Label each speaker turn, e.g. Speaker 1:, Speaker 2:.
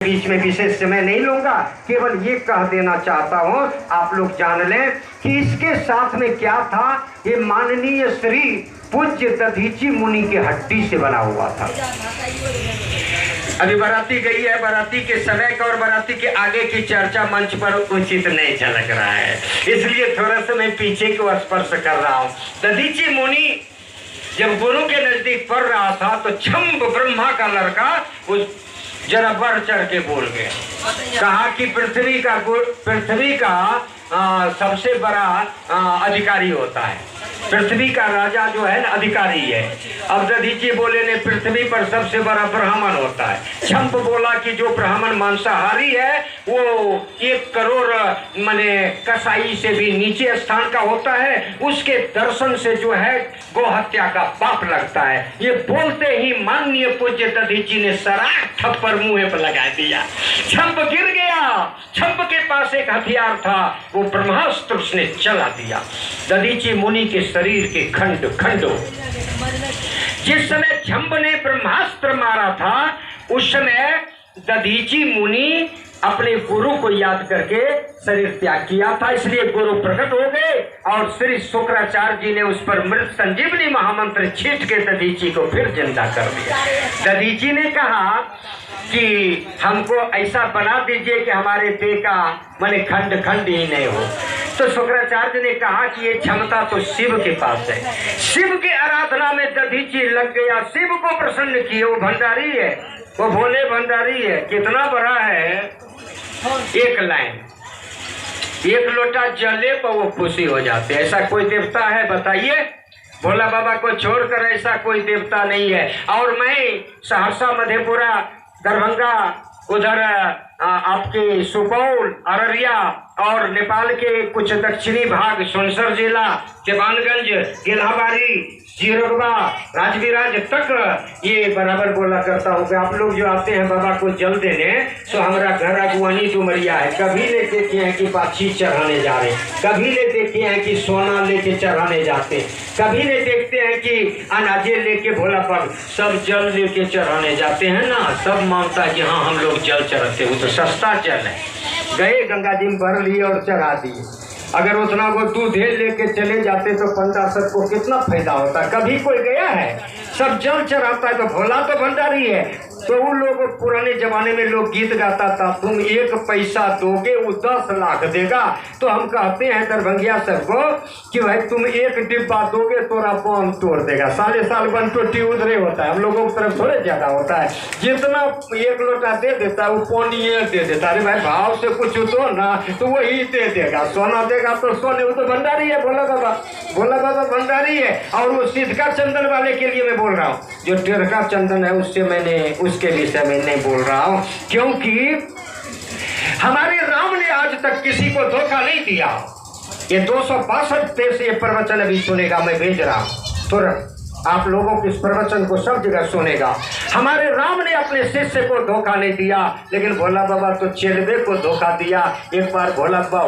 Speaker 1: बीच में विशेष समय नहीं लूंगा, केवल ये कह देना चाहता हूँ आप लोग जान लें कि इसके साथ में क्या था। ये माननीय श्री पूज्य दधीची मुनि की हड्डी से बना हुआ था। अभी बाराती गई है, बाराती के समय का और बाराती के आगे की चर्चा मंच पर उचित नहीं झलक रहा है, इसलिए थोड़ा सा मैं पीछे को स्पर्श कर रहा हूँ। दधीची मुनि जब गुरु के नजदीक पढ़ रहा था तो छम्ब ब्रह्मा का लड़का उस जरा बढ़ चढ़ के बोल गया, कहा कि पृथ्वी का सबसे बड़ा अधिकारी होता है, पृथ्वी का राजा जो है ना अधिकारी है। अब दधीची बोले ने पृथ्वी पर सबसे बड़ा ब्राह्मण होता है। छम्प बोला कि जो ब्राह्मण मांसाहारी है वो 1 करोड़ माने कसाई से भी नीचे स्थान का होता है, उसके दर्शन से जो है गो हत्या का पाप लगता है। ये बोलते ही माननीय पूज्य दधीची ने सराख थप्पड़ मुंह पर लगा दिया। छम्प गिर गया। छम्प के पास एक हथियार था, वो ब्रह्मास्त्र उसने चला दिया। दधीची मुनि के शरीर के खंड खंडो। जिस समय छम्प ने ब्रह्मास्त्र मारा था उस समय दधीची मुनि अपने गुरु को याद करके शरीर त्याग किया था, इसलिए गुरु प्रकट हो गए और श्री शुक्राचार्य जी ने उस पर मृत संजीवनी महामंत्र छींट के दधीची को फिर जिंदा कर दिया। दधीची ने कहा कि हमको ऐसा बना दीजिए कि हमारे देह का माने खंड खंड ही नहीं हो। तो शुक्राचार्य ने कहा कि ये क्षमता तो शिव के पास है। शिव की आराधना में दधीची लग गया, शिव को प्रसन्न किए। वो भंडारी है, वो भोले भंडारी है। कितना बड़ा है, 1 लाइन 1 लोटा जले पर वो खुशी हो जाते। ऐसा कोई देवता है बताइए? भोला बाबा को छोड़कर ऐसा कोई देवता नहीं है। और मैं सहरसा, मधेपुरा, दरभंगा, उधर आपके सुपौल, अररिया और नेपाल के कुछ दक्षिणी भाग, सोनसर जिला, देवानगंज, गेल्हाबाड़ी, जीरोगवा, राजविराज तक ये बराबर बोला करता हूँ कि आप लोग जो आते हैं बाबा को जल देने, तो हमारा घर अगुवानी डुमरिया है। कभी ले देखे हैं कि बाछी चढ़ाने जा रहे, कभी ले देखे हैं कि सोना लेके चढ़ाने जाते, कभी ले देखते हैं कि अनाजे लेके भोला पग सब जल लेके चढ़ाने जाते हैं ना। सब मानता है कि हाँ हम लोग जल चढ़ाते, वो तो सस्ता जल है। गए गंगा जी में भर लिए और चढ़ा दिए। अगर उतना वो दूध लेके चले जाते तो पंडा सब को कितना फायदा होता। कभी कोई गया है? सब जल चढ़ाता है तो भोला तो भंडारी है। तो उन लोगों पुराने जमाने में लोग गीत गाता था, तुम 1 पैसा दोगे वो 10 लाख देगा। तो हम कहते हैं दरभंगिया सबको कि भाई तुम 1 डिब्बा दोगे तोरा बम तोड़ देगा। साले साल बन टोटी उधरे होता है, हम लोगों की तरफ थोड़े ज्यादा होता है। जितना 1 लोटा दे देता है वो पानी दे देता है। अरे भाई भाव से कुछ दो ना तो वही दे देगा। सोना देगा तो सोने, वो तो भंडारी है। भोला बाबा भंडारी है। और वो सिद्धका चंदन वाले के लिए मैं बोल रहा हूँ, जो टेरका चंदन है उसके विषय में नहीं बोल रहा हूँ, क्योंकि हमारे राम ने आज तक किसी को धोखा नहीं दिया। ये 262 पेश ये प्रवचन अभी सुनेगा, मैं भेज रहा हूँ तुरंत। आप लोगों के इस प्रवचन को सब जगह सुनेगा। हमारे राम ने अपने शिष्य को धोखा नहीं दिया, लेकिन भोला बाबा तो चेलवे को धोखा दिया। एक बार भोला बाबा